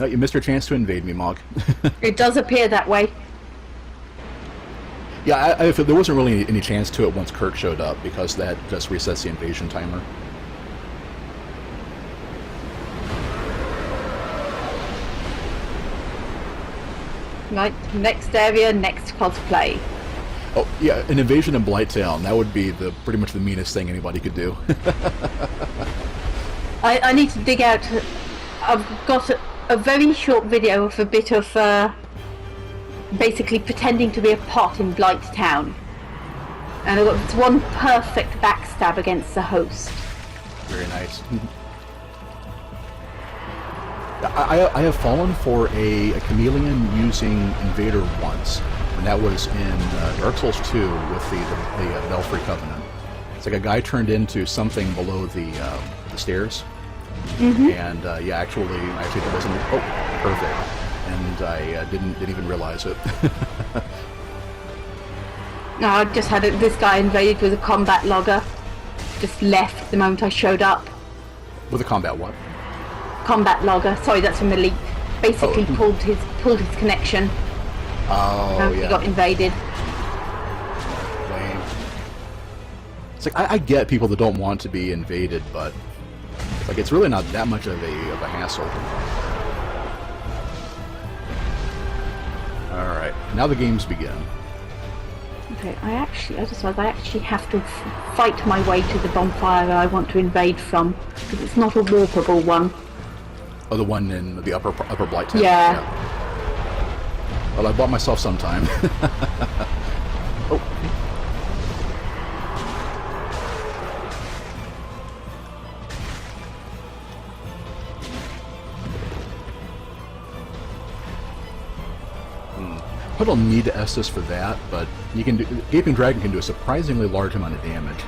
No, you missed your chance to invade me, Mog. It does appear that way. Yeah, I feel there wasn't really any chance to it once Kirk showed up, because that just resets the invasion timer. Right, next area, next cosplay. Oh, yeah, an invasion in Blighttown. That would be pretty much the meanest thing anybody could do. I need to dig out... I've got a very short video of a bit of basically pretending to be a pot in Blighttown. And I've got one perfect backstab against the host. Very nice. I have fallen for a chameleon using Invader once, and that was in Dark Souls 2 with the Belfry Covenant. It's like a guy turned into something below the stairs, and yeah, actually it wasn't. Oh, perfect! And I didn't even realize it. No, I just had this guy invaded with a combat logger. Just left the moment I showed up. With a combat what? Combat logger. Sorry, that's from Elite. Basically pulled his connection. Oh, yeah. He got invaded. Lame. It's like I get people that don't want to be invaded, but it's like it's really not that much of a hassle. All right, now the games begin. Okay, I just realized I actually have to fight my way to the bonfire I want to invade from, because it's not a walkable one. Oh, the one in the upper Blighttown? Yeah. Well, I bought myself some time. Oh. I don't need to Estus for that, but you can do. Gaping Dragon can do a surprisingly large amount of damage.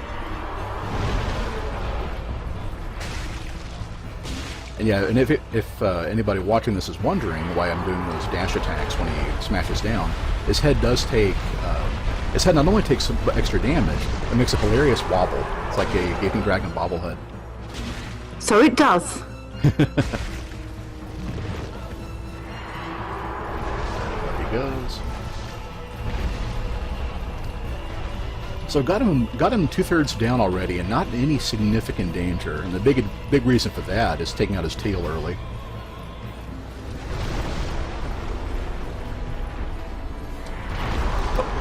And yeah, and if anybody watching this is wondering why I'm doing those dash attacks when he smashes down, his head does take. His head not only takes some extra damage, it makes a hilarious wobble. It's like a Gaping Dragon bobblehead. So it does. Goes. So got him 2/3 down already, and not in any significant danger. And the big reason for that is taking out his tail early.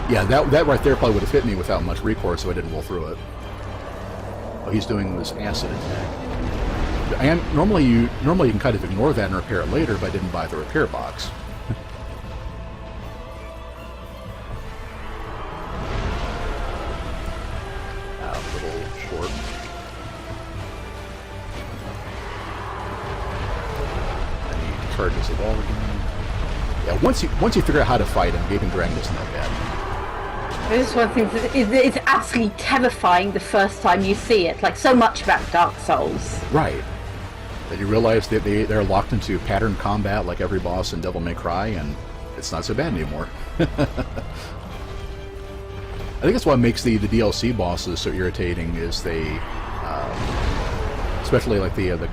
Yeah, that right there probably would have hit me without much recourse, so I didn't roll through it. Oh, he's doing this acid attack. And normally you can kind of ignore that and repair it later if I didn't buy the repair box. Charges the wall again. Yeah, once you figure out how to fight him, Gaping Dragon isn't that bad. This one thing it's absolutely terrifying the first time you see it. Like so much about Dark Souls. Right. That you realize that they're locked into pattern combat like every boss in Devil May Cry, and it's not so bad anymore. I think that's what makes the DLC bosses so irritating. Is they. Especially like the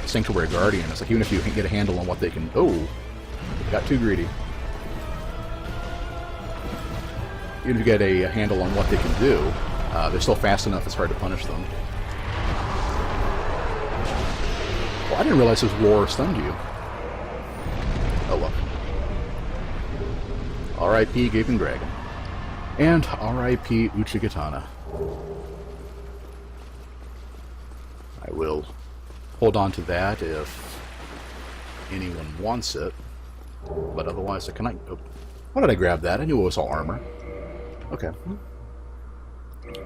Sanctuary Guardian. It's like even if you can get a handle on what they can... Oh! Got too greedy. Even if you get a handle on what they can do, they're still fast enough it's hard to punish them. Well, I didn't realize his roar stunned you. Oh well. R.I.P. Gaping Dragon. And R.I.P. Uchigatana. I will hold on to that if anyone wants it, but otherwise, can I... Oh, why did I grab that? I knew it was all armor. Okay.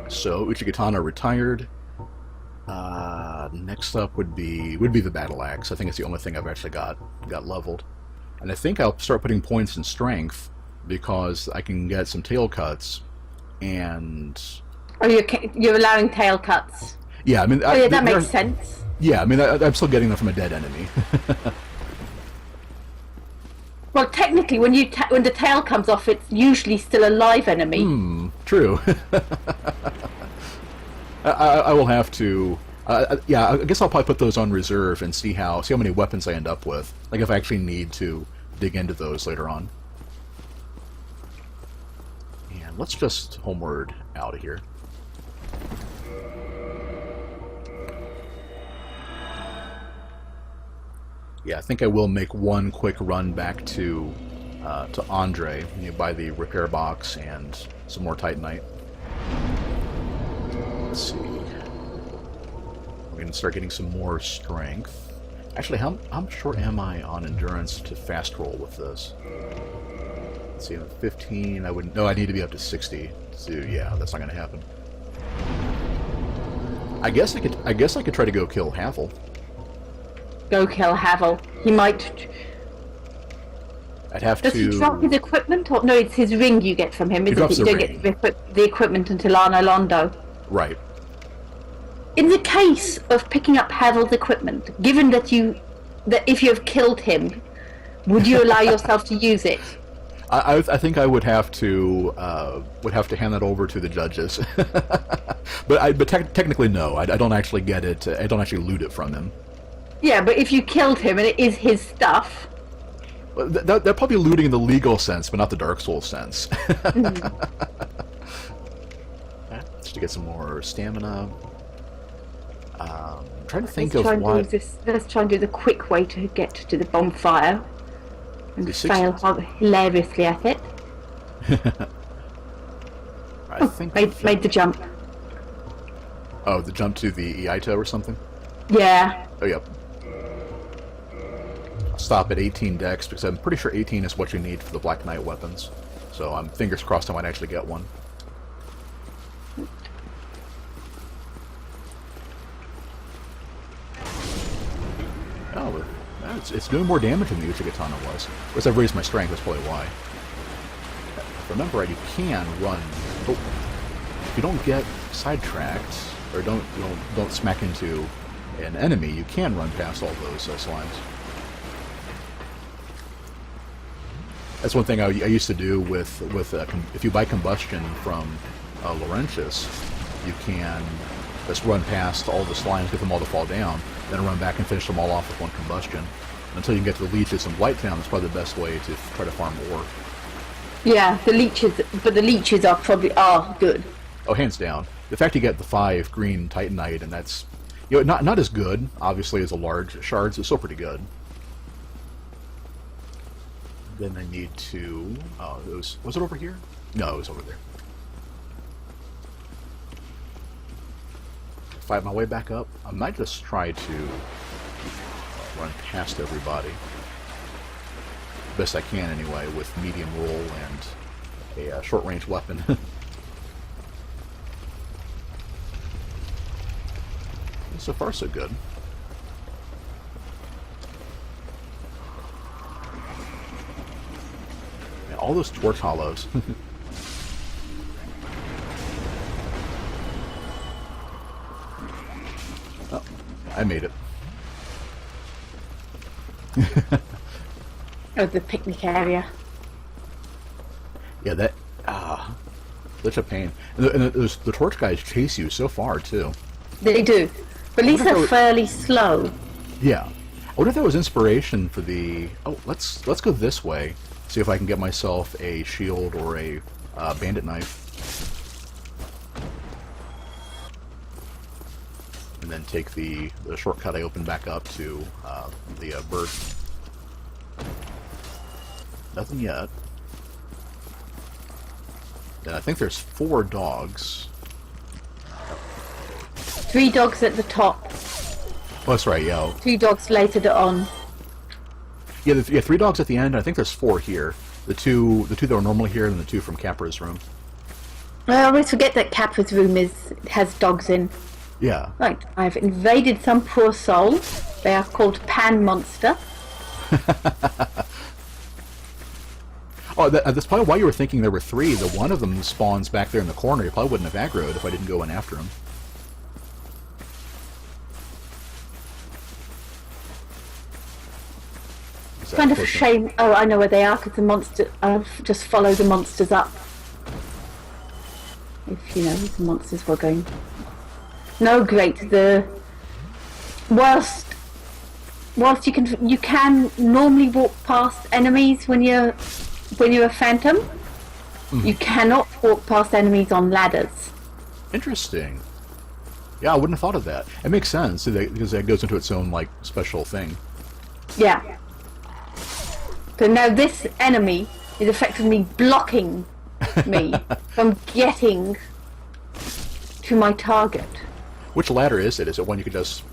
So, Uchigatana retired. Next up would be the Battle Axe. I think it's the only thing I've actually got leveled. And I think I'll start putting points in Strength, because I can get some tail cuts, and... Oh, you're allowing tail cuts? Yeah, I mean... Oh, yeah, that makes sense. Yeah, I mean, I'm still getting them from a dead enemy. Well, technically, when the tail comes off, it's usually still a live enemy. True. I will have to Yeah, I guess I'll probably put those on reserve and see how many weapons I end up with. Like if I actually need to dig into those later on. And let's just homeward out of here. Yeah, I think I will make one quick run back to Andre, buy the repair box and some more Titanite. Let's see. We're going to start getting some more strength. Actually, how short am I on endurance to fast roll with this? Let's see, I'm at 15. I wouldn't. No, I need to be up to 60. So yeah, that's not going to happen. I guess I could try to go kill Havel. Go kill Havel. He might. I'd have Does to. he drop his equipment? Or no, it's his ring you get from him, isn't it? You don't get the equipment until Arno Londo. Right. In the case of picking up Havel's equipment, given that if you have killed him, would you allow yourself to use it? I think I would have to hand that over to the judges. but technically no, I don't actually get it. I don't actually loot it from him. Yeah, but if you killed him and it is his stuff. Well, they're probably looting in the legal sense, but not the Dark Souls sense. Just to get some more stamina. I'm trying to think of what. Let's try and do the quick way to get to the bonfire. And fail hilariously at it. I think made the jump. Oh, the jump to the Iaito or something? Yeah. Oh, yep. I'll stop at 18 dex because I'm pretty sure 18 is what you need for the Black Knight weapons. So I'm fingers crossed I might actually get one. Oh, it's doing more damage than the uchigatana was. Of course, I've raised my strength, that's probably why. If I remember right, you can run. Oh, if you don't get sidetracked, or don't smack into an enemy, you can run past all those slimes. That's one thing I used to do with if you buy combustion from Laurentius, you can just run past all the slimes, get them all to fall down, then run back and finish them all off with one combustion. Until you can get to the leeches in Blighttown, that's probably the best way to try to farm ore. Yeah, the leeches are probably good. Oh, hands down. The fact you get the 5 green Titanite, and that's not as good, obviously, as the large shards, it's still pretty good. Then I need to. Oh, was it over here? No, it was over there. Fight my way back up. I might just try to run past everybody. Best I can, anyway, with medium roll and a short-range weapon. So far, so good. Man, all those torch hollows. Oh, I made it. Oh, the picnic area. Yeah, that such a pain. And the torch guys chase you so far too. They do, but at least they're fairly slow. Yeah, I wonder if that was inspiration for the. Oh, let's go this way. See if I can get myself a shield or a bandit knife, and then take the shortcut I opened back up to the bird. Nothing yet. And I think there's 4 dogs. 3 dogs at the top. Oh, that's right, yeah. 2 dogs later on. Yeah, 3 dogs at the end. I think there's 4 here. The two that are normally here, and the 2 from Capra's room. I always forget that Capra's room has dogs in. Yeah. Right, I've invaded some poor soul. They are called Pan Monster. Oh, that's probably why you were thinking there were 3. The one of them spawns back there in the corner. You probably wouldn't have aggroed if I didn't go in after him. Kind of a shame. Oh, I know where they are, because the monster. I'll just follow the monsters up. If the monsters were going. No, great. The whilst you can normally walk past enemies when you're a phantom, you cannot walk past enemies on ladders. Interesting. Yeah, I wouldn't have thought of that. It makes sense because that goes into its own like special thing. Yeah. So now this enemy is effectively blocking me from getting to my target. Which ladder is it? Is it one you could just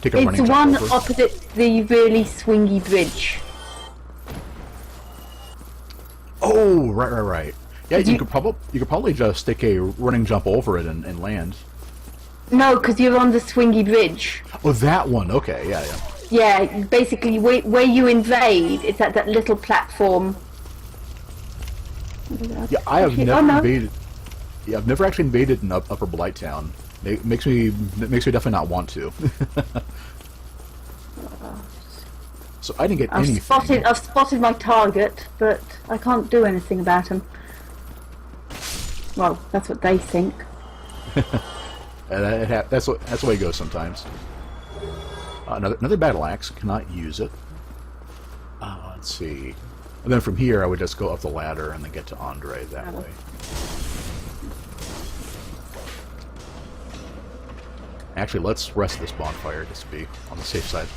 take a running It's jump one over? opposite the really swingy bridge. Oh, right. Yeah, you could probably just take a running jump over it and land. No, because you're on the swingy bridge. Oh, that one. Okay, yeah. Yeah, basically where you invade, it's at that little platform. Yeah, I have never no. invaded. Yeah, I've never actually invaded in Upper Blighttown. It makes me definitely not want to. So I didn't get anything. I've spotted my target, but I can't do anything about him. Well, that's what they think. That's the way it goes sometimes. Another battle axe. Cannot use it. Let's see. And then from here, I would just go up the ladder and then get to Andre that way. Actually, let's rest this bonfire just to be on the safe side.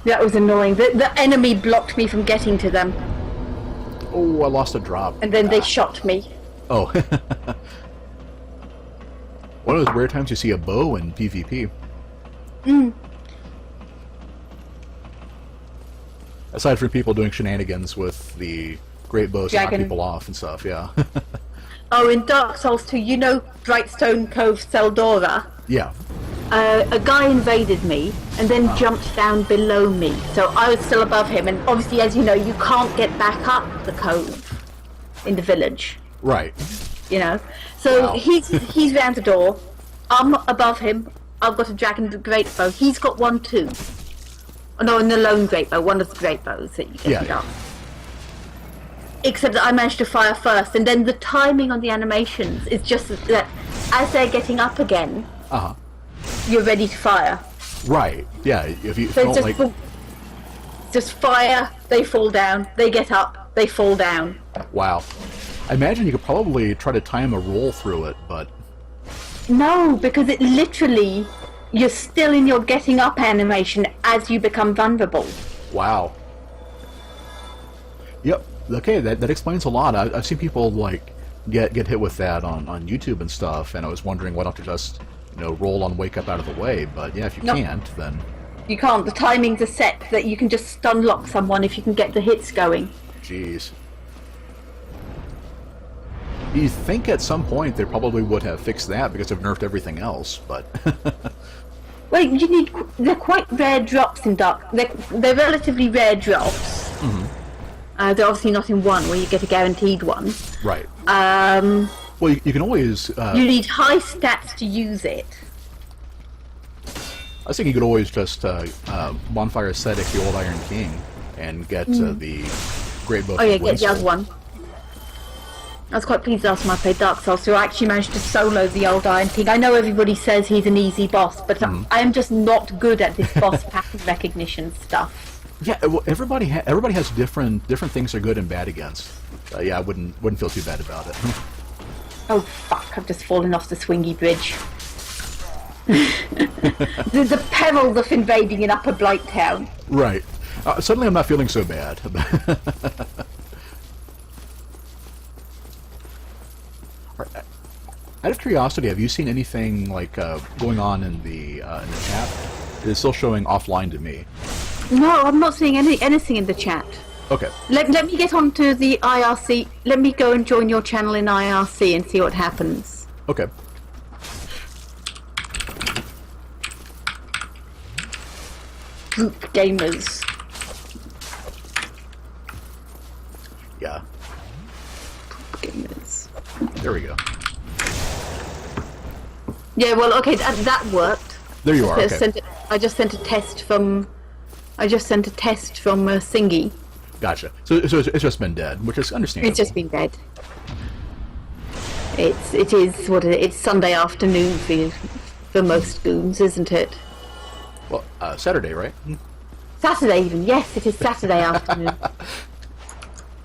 That was annoying. The enemy blocked me from getting to them. Oh, I lost a drop. And then they shot me. Oh. One of those rare times you see a bow in PvP. Aside from people doing shenanigans with the great bows to knock people off and stuff, yeah. Oh, in Dark Souls 2, you know Brightstone Cove Seldora? Yeah. A guy invaded me and then jumped down below me, so I was still above him, and obviously, as you know, you can't get back up the cove in the village. Right. You know? So Wow. he's round the door, I'm above him, I've got a dragon great bow, he's got one too. Oh, no, and the lone great bow, one of the great bows that you get up. Except that I managed to fire first, and then the timing on the animations is just that as they're getting up again, you're ready to fire. Right. Yeah. If you So don't just, like. just fire, they fall down, they get up, they fall down. Wow. I imagine you could probably try to time a roll through it, but. No, because it literally, you're still in your getting up animation as you become vulnerable. Wow. Yep. Okay, that explains a lot. I've seen people like get hit with that on YouTube and stuff, and I was wondering why don't you just roll on wake up out of the way? But yeah, if you can't, then you can't. The timings are set that you can just stun lock someone if you can get the hits going. Jeez. You think at some point they probably would have fixed that because they've nerfed everything else, but. Well, they're quite rare drops in Dark. They're relatively rare drops. They're obviously not in one where you get a guaranteed one. Right. Well, you can always. You need high stats to use it. I was thinking you could always just bonfire ascetic the old Iron King and get the great bow. Oh yeah, get the other one. I was quite pleased last time I played Dark Souls, so I actually managed to solo the old Iron King. I know everybody says he's an easy boss, but I am just not good at this boss pattern recognition stuff. Yeah, well, everybody has different things they're good and bad against. Yeah, I wouldn't feel too bad about it. Oh fuck! I've just fallen off the swingy bridge. the perils of invading in Upper Blighttown. Right. Suddenly, I'm not feeling so bad. Out of curiosity, have you seen anything like going on in the chat? It is still showing offline to me. No, I'm not seeing anything in the chat. Okay. Let me get onto the IRC. Let me go and join your channel in IRC and see what happens. Okay. Group gamers. Yeah. Group gamers. There we go. Yeah, well, okay, that worked. There you are. Okay. I just sent a test from Singy. Gotcha. So it's just been dead, which is understandable. It's just been dead. It is what it's Sunday afternoon for most goons, isn't it? Well, Saturday, right? Saturday even. Yes, it is Saturday afternoon.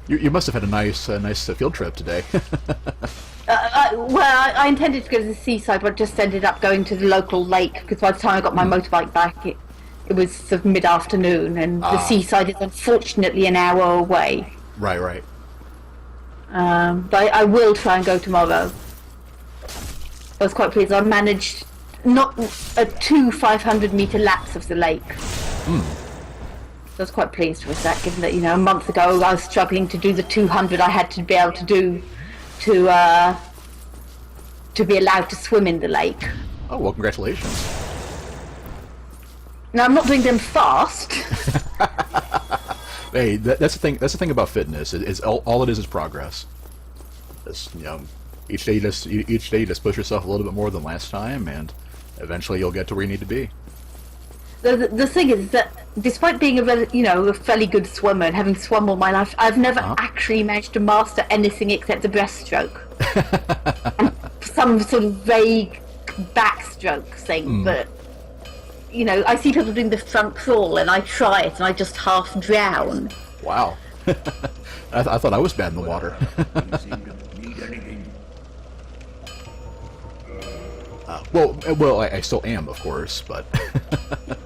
You must have had a nice field trip today. I intended to go to the seaside, but just ended up going to the local lake because by the time I got my motorbike back, it was sort of mid-afternoon, and the seaside is unfortunately an hour away. Right. But I will try and go tomorrow. I was quite pleased. I managed not two 500-meter laps of the lake. So I was quite pleased with that, given that a month ago I was struggling to do the 200 I had to be able to do to be allowed to swim in the lake. Oh well, congratulations. Now I'm not doing them fast. Hey, that's the thing. That's the thing about fitness. It's all it is progress. Just, each day you just push yourself a little bit more than last time, and eventually you'll get to where you need to be. The thing is that despite being a fairly good swimmer and having swum all my life, I've never actually managed to master anything except the breaststroke and some sort of vague backstroke thing. But I see people doing the front crawl, and I try it, and I just half drown. Wow. I thought I was bad in the water. Well, I still am, of course, but...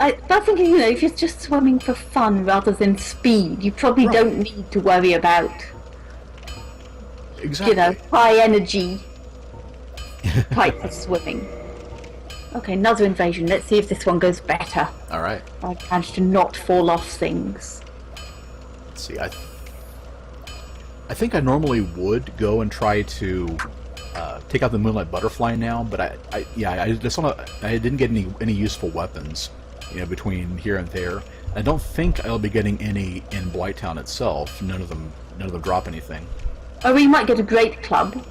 I think, if you're just swimming for fun rather than speed, you probably don't need to worry about, high energy type of swimming. Okay, another invasion. Let's see if this one goes better. All right. I managed to not fall off things. Let's see. I think I normally would go and try to take out the Moonlight Butterfly now, but I didn't get any useful weapons, between here and there. I don't think I'll be getting any in Blighttown itself. None of them drop anything. Oh, well, you might get a great club,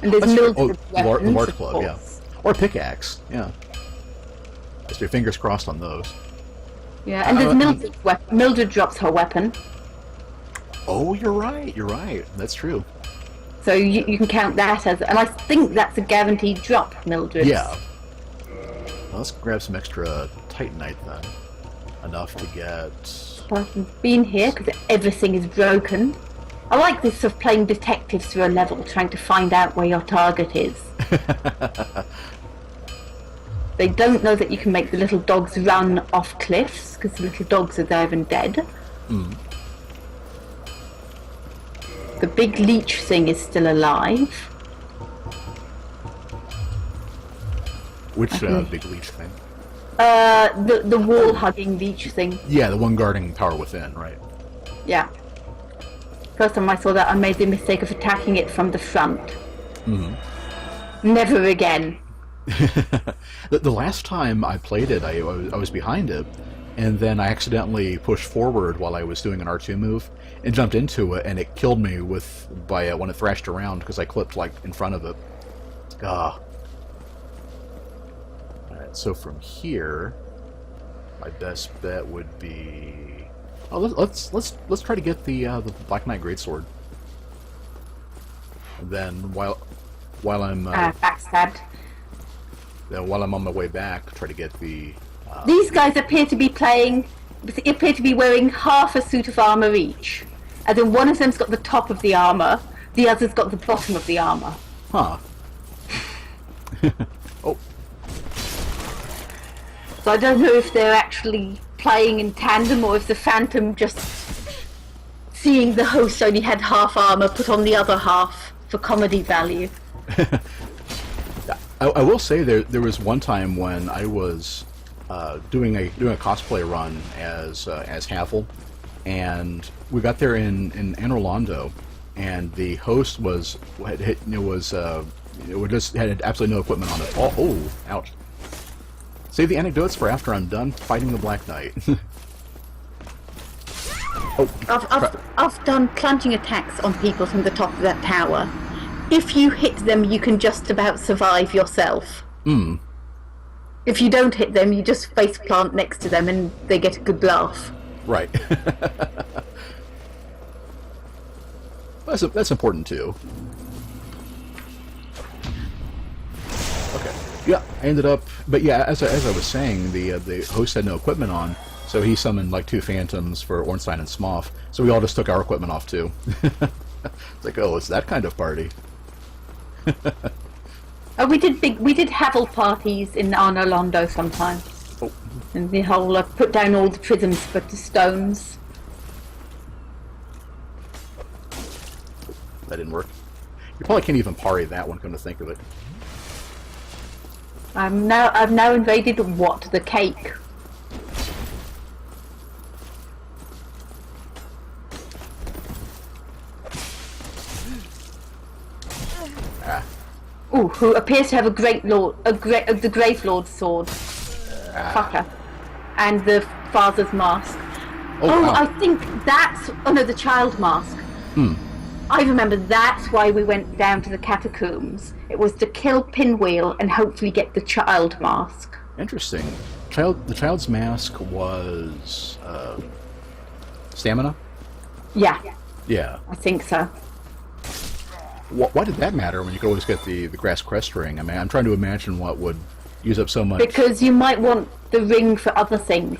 and there's Mildred weapons, the large club, yeah. Or a pickaxe, yeah. Just your fingers crossed on those. Yeah, and there's Mildred's weapon. Mildred drops her weapon. Oh, you're right. That's true. So you can count that as... And I think that's a guaranteed drop, Mildred. Yeah. Well, let's grab some extra Titanite then. Enough to get... I've been here because everything is broken. I like this of playing detectives through a level, trying to find out where your target is. They don't know that you can make the little dogs run off cliffs, because the little dogs are there and dead. The big leech thing is still alive. Which big leech thing? The wall-hugging leech thing. Yeah, the one guarding Tower Within, right? Yeah. First time I saw that, I made the mistake of attacking it from the front. Never again. The last time I played it, I was behind it, and then I accidentally pushed forward while I was doing an R2 move and jumped into it, and it killed me when it thrashed around because I clipped in front of it. Alright, so from here, my best bet would be... Oh, let's try to get the Black Knight Greatsword. And then while I'm backstabbed. While I'm on my way back, try to get the... These guys appear to be wearing half a suit of armour each. And then one of them's got the top of the armour, the other's got the bottom of the armour. Huh. Oh. So I don't know if they're actually playing in tandem or if the Phantom just seeing the host only had half armour put on the other half for comedy value. I will say there was one time when I was doing a cosplay run as Havel, and we got there in Anne Orlando, and the host had absolutely no equipment on it. Oh, ouch! Save the anecdotes for after I'm done fighting the Black Knight. I've done plunging attacks on people from the top of that tower. If you hit them, you can just about survive yourself. If you don't hit them, you just face plant next to them and they get a good laugh. Right. That's important too. Yeah, I ended up, but yeah, as I was saying, the host had no equipment on, so he summoned like 2 phantoms for Ornstein and Smough. So we all just took our equipment off too. It's like, oh, it's that kind of party. Oh, we did Havel parties in Arnolondo sometimes. Oh, And the whole put down all the prisms for the stones. that didn't work. You probably can't even parry that one, come to think of it. I've now invaded what? The cake. Ah. Ooh, who appears to have the Grave Lord's sword. Fucker. And the Father's mask. Oh, Wow. I think that's... Oh no, the Child mask. I remember that's why we went down to the catacombs. It was to kill Pinwheel and hopefully get the Child mask. Interesting. The child's mask was stamina. Yeah, Yeah. I think so. Why did that matter when you could always get the grass crest ring? I mean, I'm trying to imagine what would use up so much. Because you might want the ring for other things.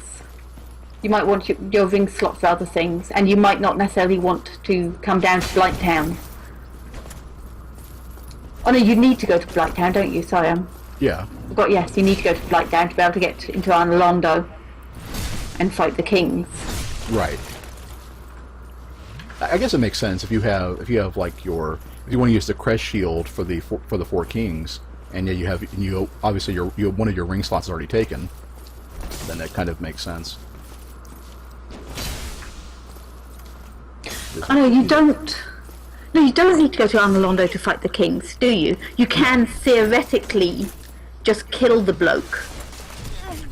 You might want your ring slot for other things, and you might not necessarily want to come down to Blighttown. Oh no, you need to go to Blighttown, don't you? Sorry, Yeah. yes, you need to go to Blighttown to be able to get into Arnolondo and fight the kings. Right. I guess it makes sense if you have like if you want to use the crest shield for the 4 kings, and yet you obviously one of your ring slots is already taken, then that kind of makes sense. Oh no, you don't. No, you don't need to go to Arnolondo to fight the kings, do you? You can theoretically just kill the bloke.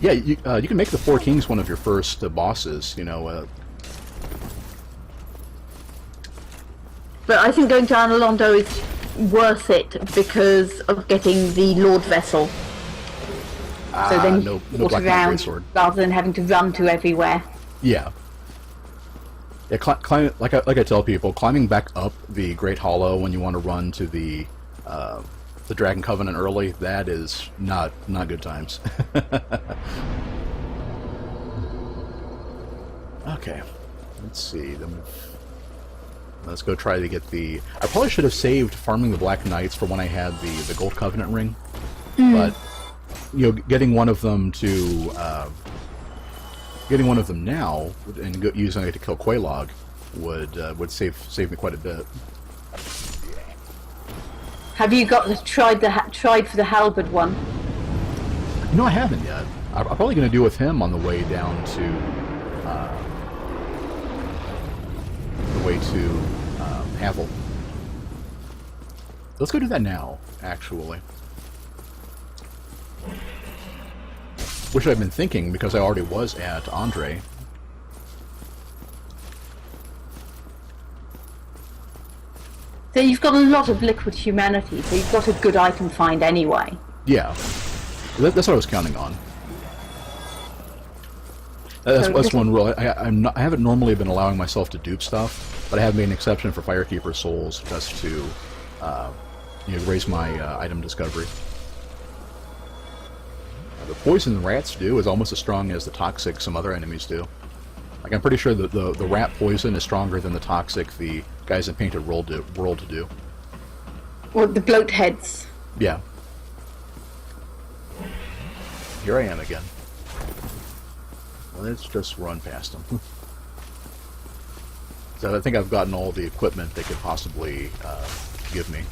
Yeah, you can make the 4 kings one of your first bosses. You know. But I think going to Arnolondo is worth it because of getting the Lord Vessel. So then no you walk Black Knight around Greatsword. rather than having to run to everywhere. Yeah. Yeah, climb, like I tell people, climbing back up the Great Hollow when you want to run to the Dragon Covenant early, that is not good times. Okay, let's see. Let's go try to get the... I probably should have saved farming the Black Knights for when I had the Gold Covenant ring, but getting one of them now and using it to kill Quelaag would save me quite a bit. Have you tried for the halberd one? No, I haven't yet. I'm probably going to do with him on the way down to Havel. Let's go do that now, actually. Which I've been thinking because I already was at Andre. So you've got a lot of liquid humanity, so you've got a good item find anyway. Yeah, that's what I was counting on. That's one rule. I haven't normally been allowing myself to dupe stuff, but I have made an exception for Firekeeper Souls just to raise my item discovery. The poison rats do is almost as strong as the toxic some other enemies do. Like, I'm pretty sure that the rat poison is stronger than the toxic the guys in Painted World do. Or the bloatheads. Yeah. Here I am again. Let's just run past them. So I think I've gotten all the equipment they could possibly give me.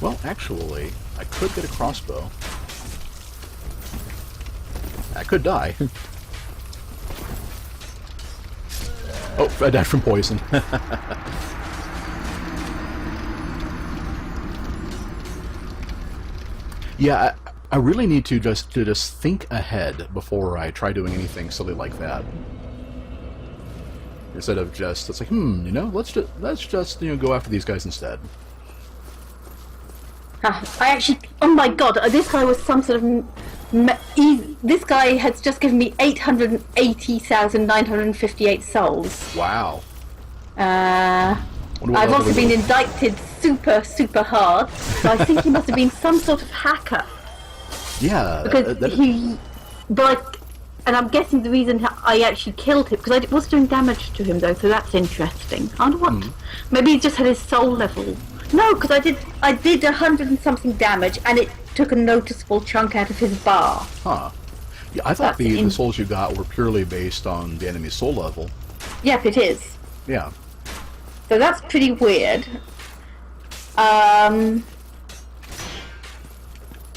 Well, actually, I could get a crossbow. I could die. Oh, I died from poison. Yeah, I really need to just think ahead before I try doing anything silly like that. Instead of just, it's like, let's just go after these guys instead. I actually, oh my god, this guy was some sort of, this guy has just given me 880,958 souls. Wow. Wonder what I've level also we been go. indicted super hard, so I think he must have been some sort of hacker. Yeah, Because and I'm guessing the reason I actually killed him, because I was doing damage to him though, so that's interesting. I wonder what, maybe he just had his soul level. No, because I did 100 and something damage, and it took a noticeable chunk out of his bar. Huh. Yeah, I thought That's the souls you got were purely based on the enemy's soul level. Yep, it is. Yeah. So that's pretty weird.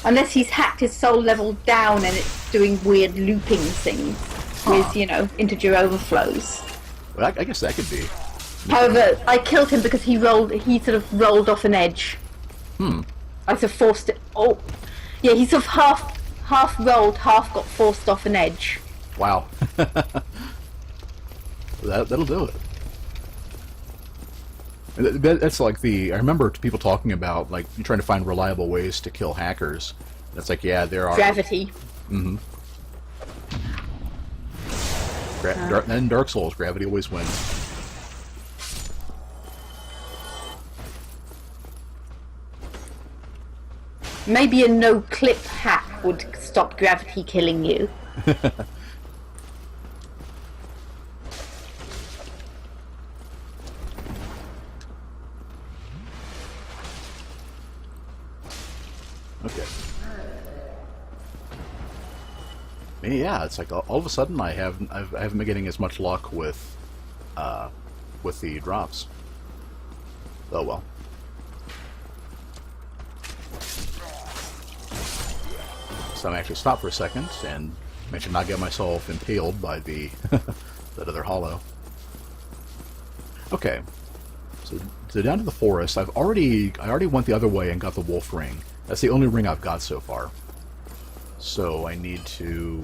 Unless he's hacked his soul level down and it's doing weird looping things with, you know, integer overflows. Well, I guess that could be. However, I killed him because he sort of rolled off an edge. I sort of forced it. Oh, yeah, he sort of half rolled, half got forced off an edge. Wow. That'll do it. That's like I remember people talking about, like, you're trying to find reliable ways to kill hackers. That's like, yeah, there are... Gravity. Mm-hmm. In Dark Souls, gravity always wins. Maybe a no-clip hack would stop gravity killing you. Okay. Yeah, it's like all of a sudden I haven't been getting as much luck with the drops. Oh well. So I'm actually stop for a second and I should not get myself impaled by the that other hollow. Okay. So down to the forest. I already went the other way and got the wolf ring. That's the only ring I've got so far. So I need to...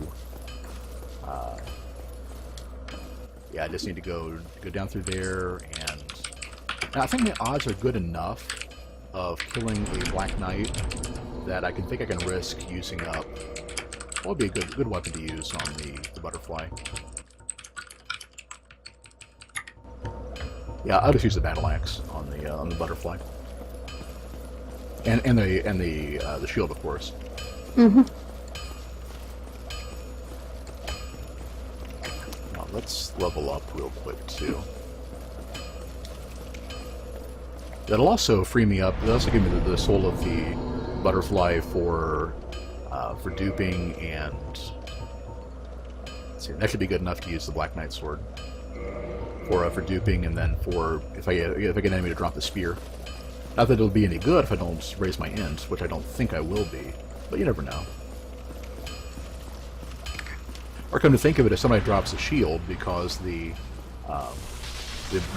yeah, I just need to go down through there, and I think the odds are good enough of killing a Black Knight that I think I can risk using up what would be a good weapon to use on the butterfly. Yeah, I'll just use the battle axe on the butterfly, and the shield, of course. Mm-hmm. Now let's level up real quick too. That'll also free me up. That'll also give me the soul of the butterfly for duping, and let's see, that should be good enough to use the Black Knight sword for duping, and then for if I get an enemy to drop the spear. Not that it'll be any good if I don't raise my int, which I don't think I will be, but you never know. Or come to think of it, if somebody drops a shield, because the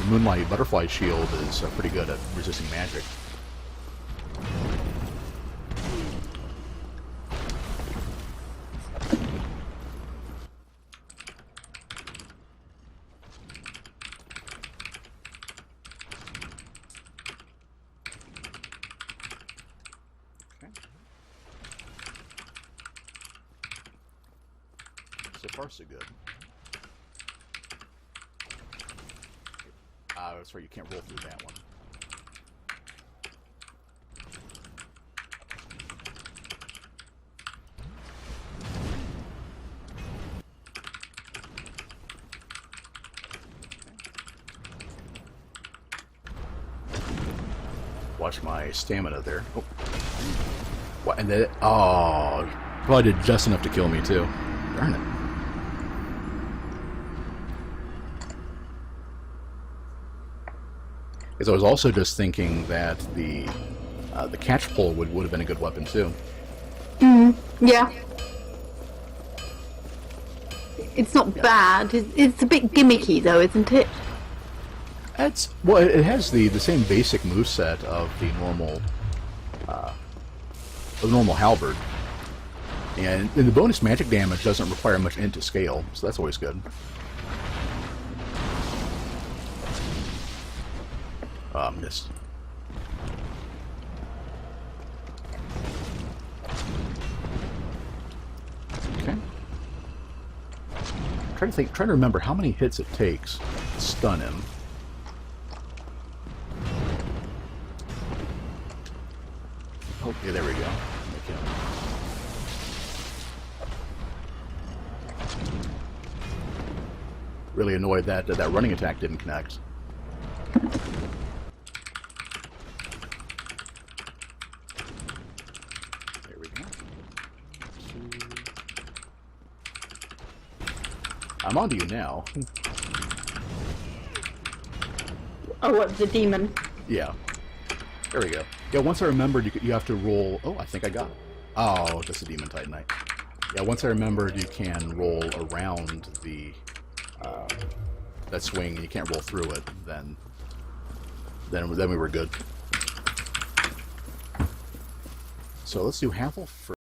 Moonlight Butterfly shield is pretty good at resisting magic. So far, so good. That's right, you can't roll through that one. Watch my stamina there. Oh. What? And then, oh, probably did just enough to kill me too. Darn it. Because I was also just thinking that the catch pole would have been a good weapon too. Yeah. It's not bad. It's a bit gimmicky though, isn't it? Well, it has the same basic moveset of the normal halberd, and the bonus magic damage doesn't require much int to scale, so that's always good. Missed. Okay. Trying to remember how many hits it takes to stun him. Okay, there we go. Make him. Really annoyed that that running attack didn't connect. There we go. I'm onto you now. Oh, what, the demon? Yeah. There we go. Yeah, once I remembered, you have to roll... Oh, I think I got it. Oh, just a Demon Titanite. Yeah, once I remembered you can roll around the... that swing, and you can't roll through it, then we were good. So let's do Havel first.